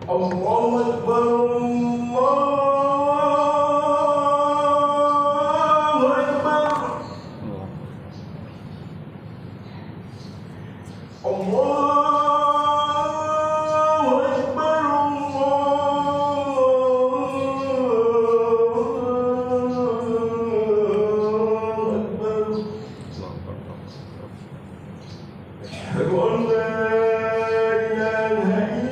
Allahu Akbar, Allahu Akbar, Allahu Akbar, Allahu Akbar. Asyhadu an la ilaha illallah. Asyhadu anna la ilaha illallah.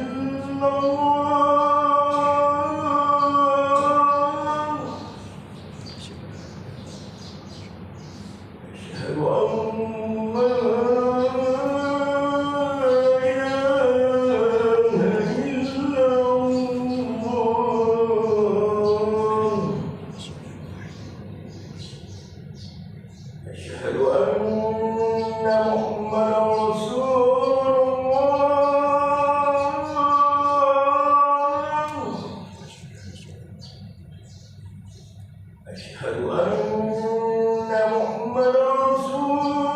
Asyhadu anna Muhammadan Rasulullah. Asyhadu anna Muhammadan Rasulullah.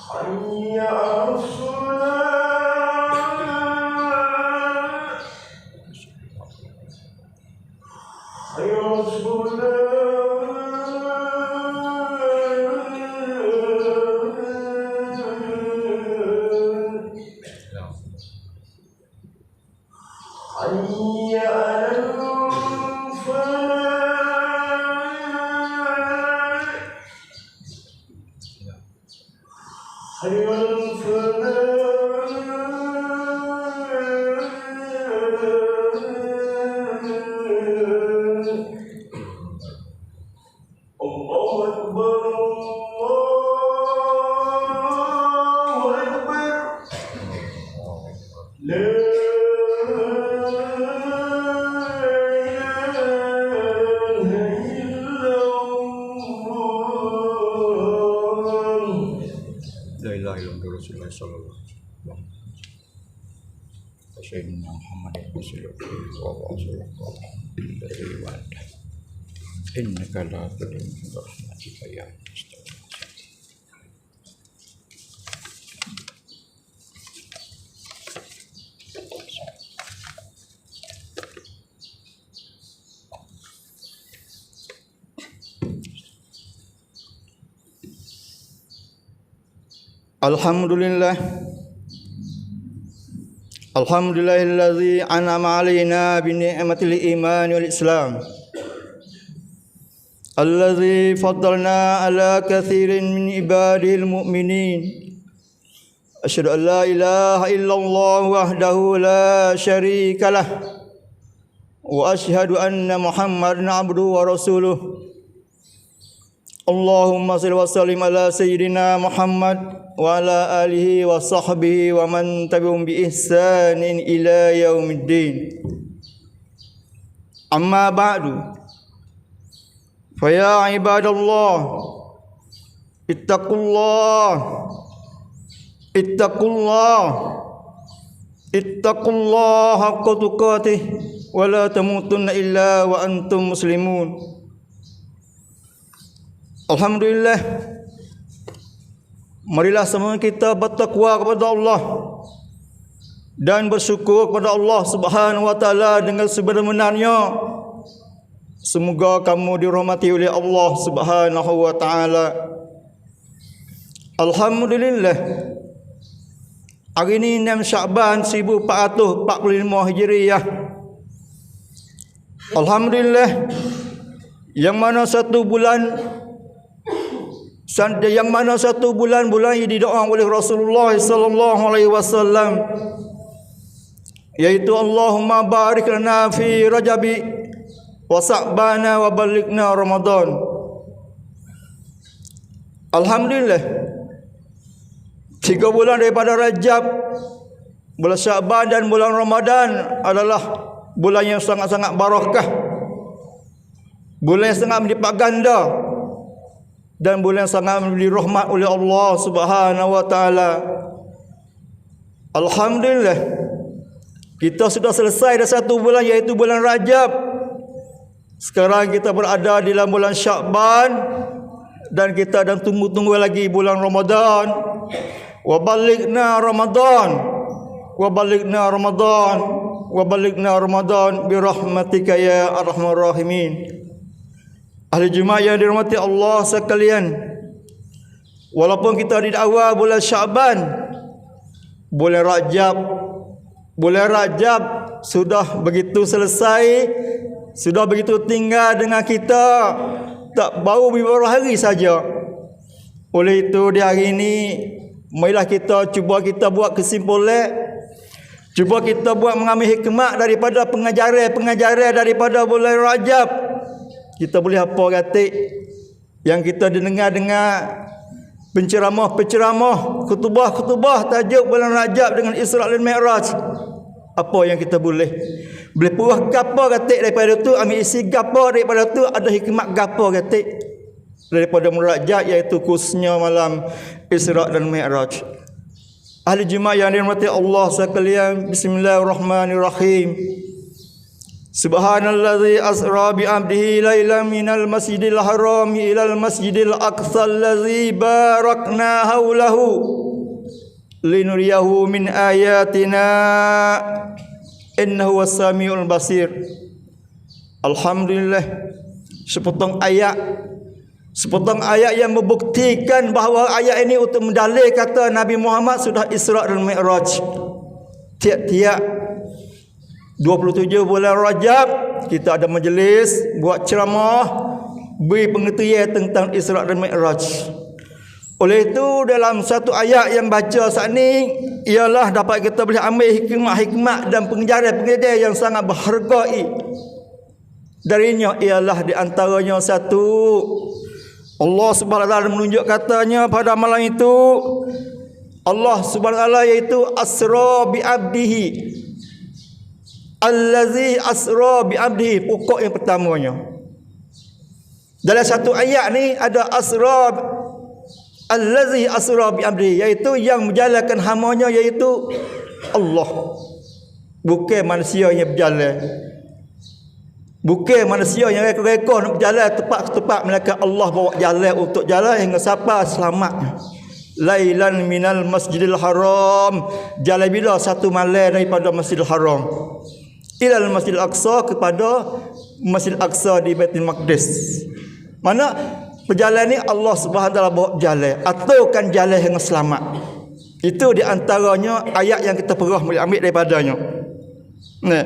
Hayya 'alas shalah. Hayya 'alas shalah. Hayya 'alal falah. Hayya 'alal falah. Allahu Akbar, Allahu Akbar. La ilaha illallah. La ilaha illallah Rasulullah sallallahu alaihi wasallam. Sayyidina Muhammad Rasulullah sallallahu alaihi wasallam. Innaka la tadri min rahmatika ya Alhamdulillah. Alhamdulillahilladzi an'ama 'alaina bi ni'matil iman wal islam. Alladzi faddalna 'ala katsirin min ibadil mu'minin. Asyhadu an la ilaha illallah wahdahu la syarikalah. Wa asyhadu anna Muhammadan 'abduhu wa rasuluh. Allahumma shalli wa sallim ala sayyidina Muhammad wa ala alihi wa sahbihi wa man tabi'ahum bi ihsanin ila yaumiddin. Amma ba'du. Fa ya ibadallah, ittaqullah, ittaqullah, ittaqullah haqqa tuqatih wa la tamutunna illa wa antum muslimun. Alhamdulillah. Marilah semua kita bertakwa kepada Allah dan bersyukur kepada Allah Subhanahu wa taala dengan sebenar-benarnya. Semoga kamu dirahmati oleh Allah Subhanahu wa taala. Alhamdulillah. Hari ini 6 Syaban 1445 Hijriah. Alhamdulillah. Yang mana satu bulan ini didoa oleh Rasulullah sallallahu alaihi wasallam, yaitu Allahumma barik lana fi Rajabi wa Sa'bana wa balighna Ramadan. Alhamdulillah, 3 bulan daripada Rajab, bulan Sa'ban dan bulan Ramadan adalah bulan yang sangat-sangat barakah, bulan yang sangat berlipat ganda, dan bulan yang sangat diberi rahmat oleh Allah Subhanahu wa taala. Alhamdulillah, kita sudah selesai dah 1 bulan, iaitu bulan Rajab. Sekarang kita berada di dalam bulan Syakban dan kita dan tunggu-tunggu lagi bulan Ramadan. Wa balighna Ramadan. Wa balighna Ramadan. Wa balighna Ramadan bi rahmatika ya arhamar rahimin. Ahli Jumaat yang dirahmati Allah sekalian, walaupun kita di awal bulan Syakban, bulan Rajab sudah begitu selesai, sudah begitu tinggal dengan kita, tak baru beberapa hari saja. Oleh itu di hari ini, marilah kita cuba kita buat kesimpulan, cuba kita buat mengambil hikmah daripada pengajaran daripada bulan Rajab. Kita boleh apa kata yang kita dengar penceramah, khutbah tajuk bulan Rajab dengan Isra' dan Mi'raj. Apa yang kita boleh puas gapo kata daripada tu, ambil isi gapo daripada tu, ada hikmat gapo kata daripada bulan Rajab, iaitu khususnya malam Isra' dan Mi'raj. Ahli Jumaat yang dirahmati Allah sekalian, bismillahirrahmanirrahim. Subhanallazi asra bi 'abdihi lailan minal masjidil haram ilal masjidil aqsa allazi barakna haulahu linuriyahu min ayatina innahu was-sami'ul basir. Alhamdulillah, sepotong ayat yang membuktikan bahawa ayat ini untuk mendalil kata Nabi Muhammad sudah Isra' dan Mi'raj. Tiap-tiap 27 bulan Rajab kita ada majlis buat ceramah, beri pengertian tentang Isra' dan Mi'raj. Oleh itu dalam satu ayat yang baca saat ini ialah dapat kita boleh ambil hikmah dan pengajaran yang sangat berharga. Darinya ialah di antaranya satu, Allah Subhanahu wa taala menunjuk katanya pada malam itu, Allah Subhanahu wa taala iaitu asra bi 'abdihi. Allazi asra bi 'abdihi, pokok yang pertamanya. Dalam satu ayat ni ada asra, allazi asra bi 'abdihi, iaitu yang menjalankan hamba-Nya iaitu Allah. Bukan manusia yang berjalan. Bukan manusia yang reka-reka nak berjalan tepat ke tempat, melainkan Allah bawa jalan untuk jalan hingga sampai selamat. Lailan minal masjidil haram, jalan bila satu malam daripada Masjidil Haram ilal Masjidil Aqsa, kepada Masjid Aqsa di Baitul Maqdis. Mana perjalanan ni Allah Subhanahu wa taala bawa jalan, aturkan jalan yang selamat. Itu di antaranya ayat yang kita perlu ambil daripadanya. Nah,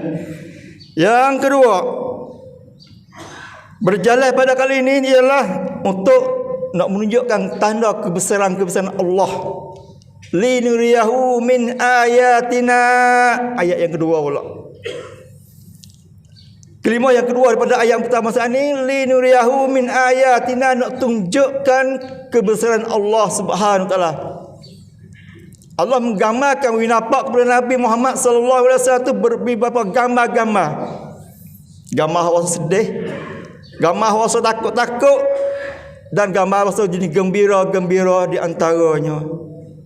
yang kedua, berjalan pada kali ini ialah untuk nak menunjukkan tanda kebesaran Allah. Linuriyahu min ayatina, ayat yang kedua pula. Kelima yang kedua daripada ayat yang pertama saat ini, linuriyahu min ayatina, nak tunjukkan kebesaran Allah Subhanahu wa taala. Allah menggambarkan winapak kepada Nabi Muhammad sallallahu alaihi wasallam itu beberapa gambar-gambar. Gambar hawa sedih, gambar hawa takut-takut, dan gambar hawa jenis gembira-gembira di antaranya.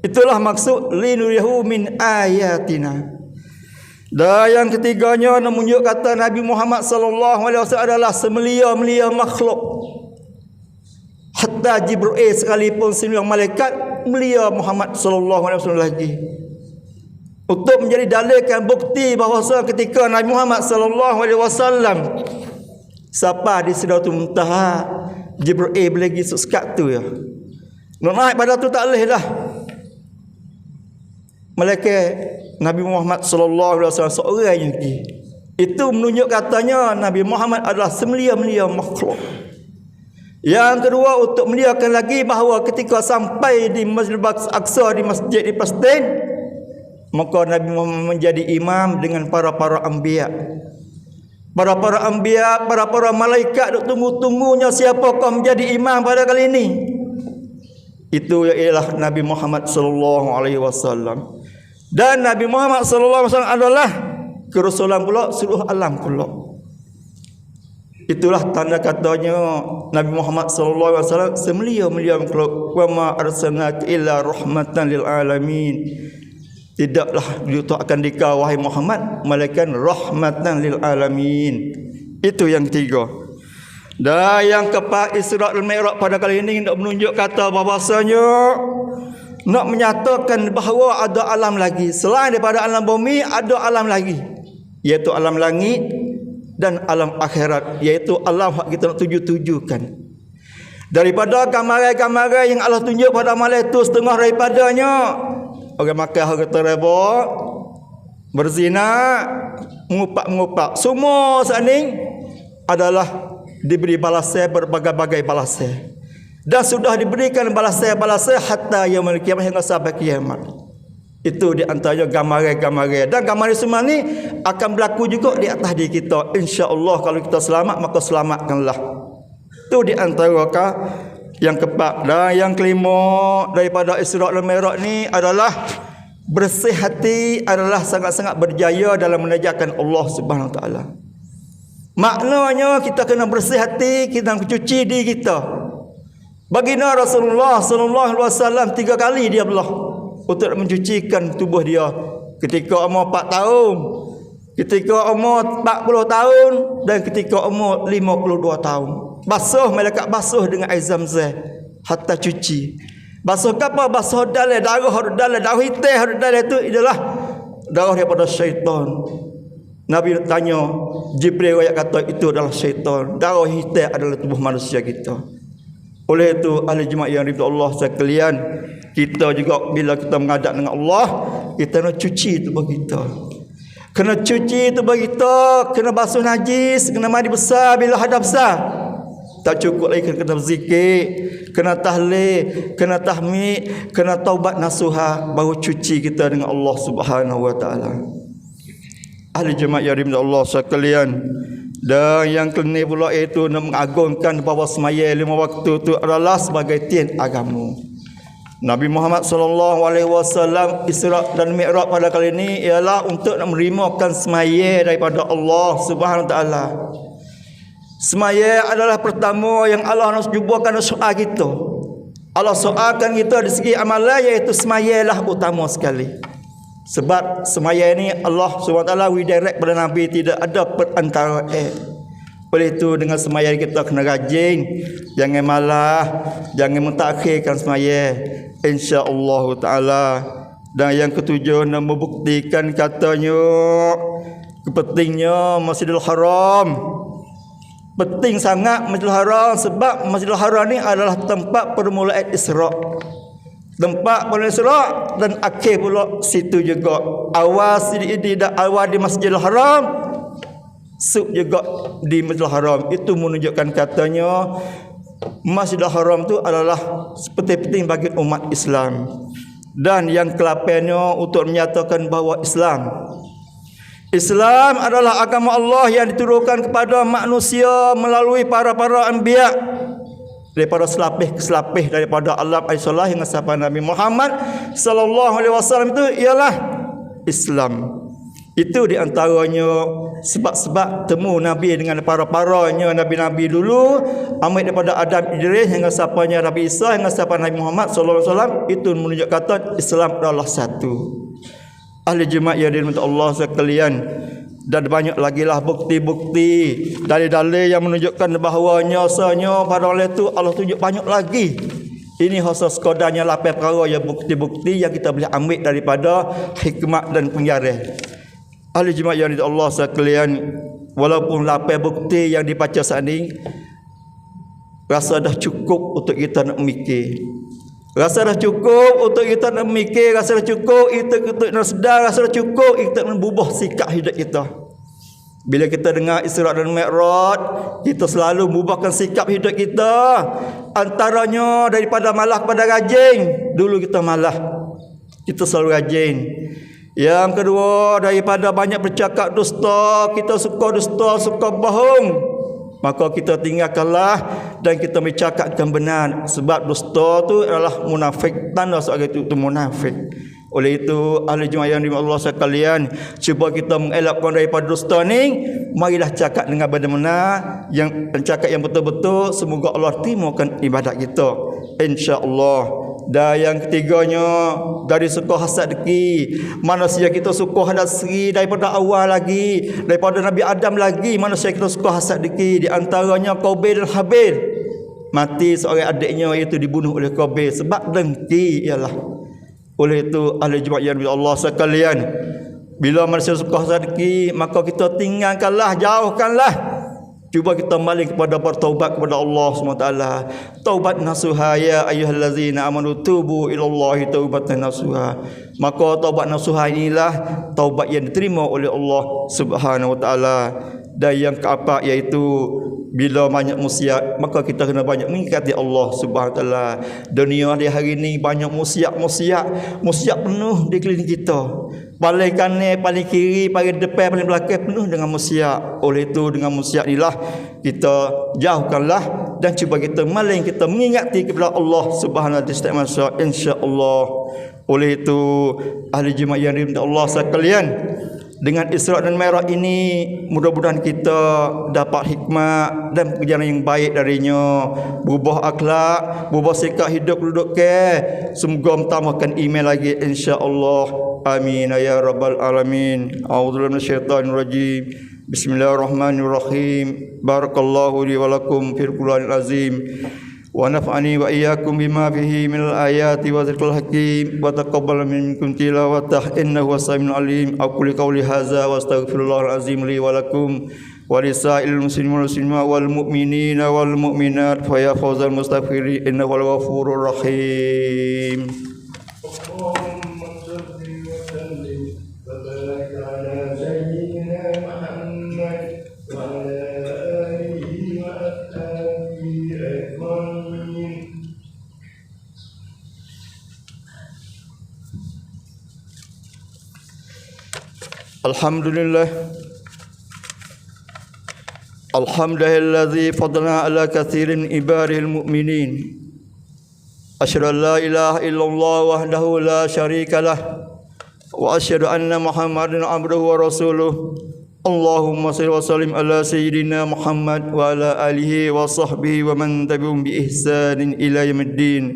Itulah maksud linuriyahu min ayatina. Dan yang ketiganya menunjuk kata Nabi Muhammad sallallahu alaihi wasallam adalah semulia-mulia makhluk. Hatta Jibril sekalipun semua malaikat mulia Muhammad sallallahu alaihi wasallam lagi. Untuk menjadi dalilkan bukti bahawa ketika Nabi Muhammad sallallahu alaihi wasallam sampai di Sidratul Muntaha, Jibril lagi sekat tu ya. Nak naik pada tu tak boleh dah. Malaikat Nabi Muhammad sallallahu alaihi wasallam seorang yang lagi. Itu menunjuk katanya Nabi Muhammad adalah semulia-mulia makhluk. Yang kedua, untuk muliakan lagi bahawa ketika sampai di Masjid Aqsa, di masjid di Palestin, maka Nabi Muhammad menjadi imam dengan para anbiya. Para anbiya, para malaikat duk tunggu-tunggunya siapakah menjadi imam pada kali ini. Itu ialah Nabi Muhammad sallallahu alaihi wasallam. Dan Nabi Muhammad sallallahu alaihi wasallam adalah kerasulan pula seluruh alam pula. Itulah tanda katanya Nabi Muhammad sallallahu alaihi wasallam semulia-mulia makhluk. Wa ma arsalnaka illa rahmatan lil alamin. Tidaklah diutuskan dikau wahai Muhammad melainkan rahmatan lil alamin. Itu yang ketiga. Dan yang keempat, Isra' dan Mi'raj pada kali ini nak menunjuk kata bahawasanya nak menyatakan bahawa ada alam lagi selain daripada alam bumi, ada alam lagi, iaitu alam langit dan alam akhirat, iaitu alam yang kita nak tuju-tujukan. Daripada gambaran-gambaran yang Allah tunjuk pada malam itu, setengah daripadanya orang makan harta reba, berzina, mengupak-mengupak, semua saat ini adalah diberi balasan, berbagai-bagai balasan, dan sudah diberikan balasan-balasan hatta yaumul qiyamah, hingga sampai kiamat. Itu di antaranya gambaran-gambaran, dan gambaran semua ni akan berlaku juga di atas diri kita, insya-Allah. Kalau kita selamat, maka selamatkanlah. Itu di antara yang keempat. Dan yang kelima daripada Isra' dan Mi'raj ni adalah bersih hati adalah sangat-sangat berjaya dalam menajakan Allah Subhanahu Wa Taala. Maknanya kita kena bersih hati, kita kena cuci diri kita. Baginda Rasulullah sallallahu alaihi wasallam 3 kali dia belah untuk mencucikan tubuh dia. Ketika umur 4 tahun, ketika umur 40 tahun, dan ketika umur 52 tahun. Basuh, malaikat basuh dengan air Zam-Zam hatta cuci. Basuh apa? Basuh dalam darah hitam dalam itu adalah darah daripada syaitan. Nabi tanya, Jibril ayat kata itu adalah syaitan. Darah hitam adalah tubuh manusia kita. Oleh itu ahli jemaah yang dirahmati Allah sekalian, kita juga bila kita menghadap dengan Allah, kita nak cuci tubuh kita. Kena cuci tubuh kita, kena basuh najis, kena mandi besar bila hadap besar. Tak cukup lagi kena berzikir, kena tahlil, kena tahmid, kena taubat nasuha, baru cuci kita dengan Allah Subhanahu Wa Taala. Ahli jemaah yang dirahmati Allah sekalian, dan yang kelima pula iaitu nak mengagungkan bahawa semaya 5 waktu itu adalah sebagai tiang agama. Nabi Muhammad sallallahu alaihi wasallam Isra' dan Mi'raj pada kali ini ialah untuk nak menerimakan semaya daripada Allah Subhanahu Wa Taala. Semaya adalah pertama yang Allah nak jumpakan soal kita. Allah soalkan kita dari segi amalan, iaitu semaya lah utama sekali. Sebab semaya ini Allah SWT direct pada Nabi, tidak ada perantara. Oleh itu dengan semaya kita kena rajin, jangan malah, jangan mentakhirkan semaya, insya-Allah taala. Dan yang ketujuh, nak membuktikan katanya kepentingnya Masjidil Haram. Penting sangat Masjidil Haram, sebab Masjidil Haram ni adalah tempat permulaan Isra'. Tempat permulaan Isra' dan akhir pula situ juga. Awal di Masjidil Haram, sub juga di Masjidil Haram. Itu menunjukkan katanya Masjidil Haram tu adalah seperti penting bagi umat Islam. Dan yang ke-8-nya untuk menyatakan bahawa Islam adalah agama Allah yang diturunkan kepada manusia melalui para anbiya, daripada selapih ke selapih daripada Allah Aisyah hingga sampai Nabi Muhammad sallallahu alaihi wasallam. Itu ialah Islam. Itu di antaranya sebab-sebab temu Nabi dengan para-paranya nabi-nabi dulu, ambil daripada Adam Idris hingga sampainya Nabi Isa hingga sampai Nabi Muhammad sallallahu alaihi wasallam. Itu menunjukkan kata Islam adalah satu. Ahli jemaah yang dirahmati Allah sekalian, dan banyak lagi lah bukti-bukti dalil-dalil yang menunjukkan bahawa nyasanya pada oleh itu Allah tunjuk banyak lagi. Ini khusus sekedarnya 8 perkara yang bukti-bukti yang kita boleh ambil daripada hikmat dan pengajaran. Ahli jemaah yang dirahmati Allah sekalian, walaupun 8 bukti yang dibaca saat ini, rasa dah cukup untuk kita nak mikir. Rasa dah cukup untuk kita nak mikir, rasa dah cukup untuk nak sedar, rasa dah cukup kita nak berubah sikap hidup kita. Bila kita dengar Isra' dan Mi'raj, kita selalu mengubahkan sikap hidup kita. Antaranya daripada malah kepada rajin. Dulu kita malah, kita selalu rajin. Yang kedua, daripada banyak bercakap dusta, kita suka dusta, suka bohong, maka kita tinggalkanlah dan kita bercakapkan benar. Sebab dusta tu adalah munafik, tanda seorang itu munafik. Oleh itu ahli jemaah yang dirahmati Allah sekalian, cuba kita mengelakkan daripada dusta ni. Marilah cakap dengan benar-benar, yang cakap yang betul-betul. Semoga Allah timakan ibadat kita, insya-Allah. Dan yang ketiganya dari suku hasad deki. Manusia kita suku hasad daripada awal lagi, daripada Nabi Adam lagi manusia kita suku hasad deki. Di antaranya Qabil dan Habil. Mati seorang adiknya iaitu dibunuh oleh Qabil sebab dengki ialah. Oleh itu ahli jemaah yang Allah sekalian, bila manusia suka sedekah maka kita tinggalkanlah, jauhkanlah. Cuba kita balik kepada bertaubat kepada Allah SWT. Taubat nasuha ya ayyuhallazina amanu tubu ilallahi taubatan nasuha. Maka taubat nasuha inilah taubat yang diterima oleh Allah Subhanahu wa taala. Dan yang keempat iaitu bila banyak musiat maka kita kena banyak mengingati Allah Subhanahu wa taala. Dunia di hari ini banyak musiat penuh di keliling kita. Paling kanan, paling kiri, paling depan, paling belakang penuh dengan musiat. Oleh itu dengan musiat inilah kita jauhkanlah dan cuba kita maling kita mengingati kepada Allah Subhanahu wa taala setiap masa insya-Allah. Oleh itu ahli jemaah yang dirahmati Allah sekalian, dengan Isra dan Mi'raj ini mudah-mudahan kita dapat hikmah dan perjalanan yang baik darinya, berubah akhlak, berubah sikap hidup duduk ke, semoga mentambahkan iman lagi insya-Allah. Amin ya rabbal alamin. A'udzubillahi minasyaitonir rajim. Bismillahirrahmanirrahim. Barakallahu li wa lakum fil Qur'anil azim. Wa naf'ani wa iyyakum bima fihi minal ayati wa dzikril hakim wa taqabbal minkum tilawatah innahu was-sami'ul alim. Aqulu qawli hadza wa astaghfirullahal azim li wa lakum wa lisa'il muslimin wal muslimat wal mu'minina wal mu'minat fa ya fawzal mustaghfirin innahu al-ghafurur rahim. Alhamdulillah. Alhamdulilladzi fadlana ala katsirin ibadil mu'minin. Asyhadu an la ilaha illallah wahdahu la syarikalah wa asyhadu anna Muhammadan abduhu wa rasuluh. Allahumma shalli wa sallim ala sayyidina Muhammad wa ala alihi wa sahbihi wa man tabi'ahum bi ihsanin ila yaumiddin.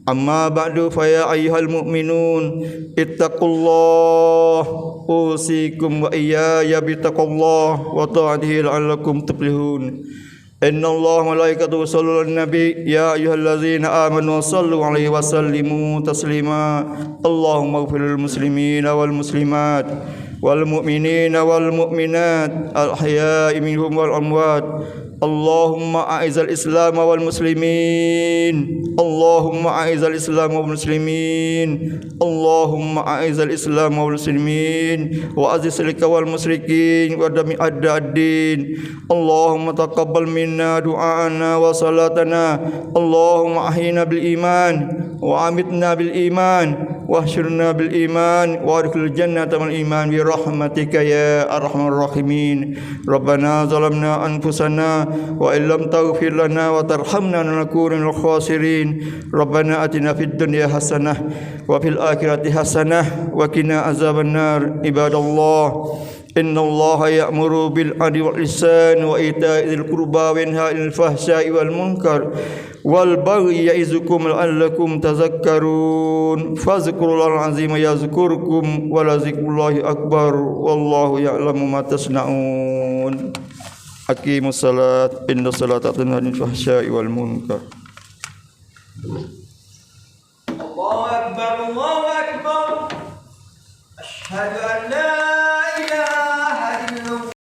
Amma ba'du fa ya ayyuhal mu'minun ittaqullah usikum wa iyaya bittaqullah wa ta'atihi la'allakum tuflihun. Inna Allah malaikatahu yusholluna 'alan nabi ya ayyuhallazina amanu shallu 'alaihi wa sallimu taslima. Allahumma ighfir lil muslimina wal muslimat wal mu'minina wal mu'minat al ahya'i minhum wal amwat. Allahumma a'izal Islam wal muslimin. Allahumma a'izal Islam wal muslimin. Allahumma a'izal Islam wal muslimin wa aziz syirka wal musyrikin wa dami ad-din. Allahumma taqabbal minna du'ana wa salatana. Allahumma ahyina bil iman wa amitna bil iman wa ahsyurna bil iman wa adkhilil jannata bil iman bi rahmatika ya arhamar rahimin. Rabbana zalamna anfusana wa illam taghfir lana wa tarhamna lanakunanna minal khasirin. Rabbana atina fid dunya hasanah wa fil akhirati hasanah wa qina azabannar. Ibadallah, innallaha ya'muru bil 'adli wal ihsani wa ita'i dzil qurba wa yanha 'anil fahsya'i wal munkar wal baghi ya'izukum la'allakum tadhakkarun. Fadhkurullahal azima yazkurkum wa la dzikrullahi akbar wallahu ya'lamu ma tasna'un. Aqimus salat inna salata tanha 'anil fahsya'i wal munkar.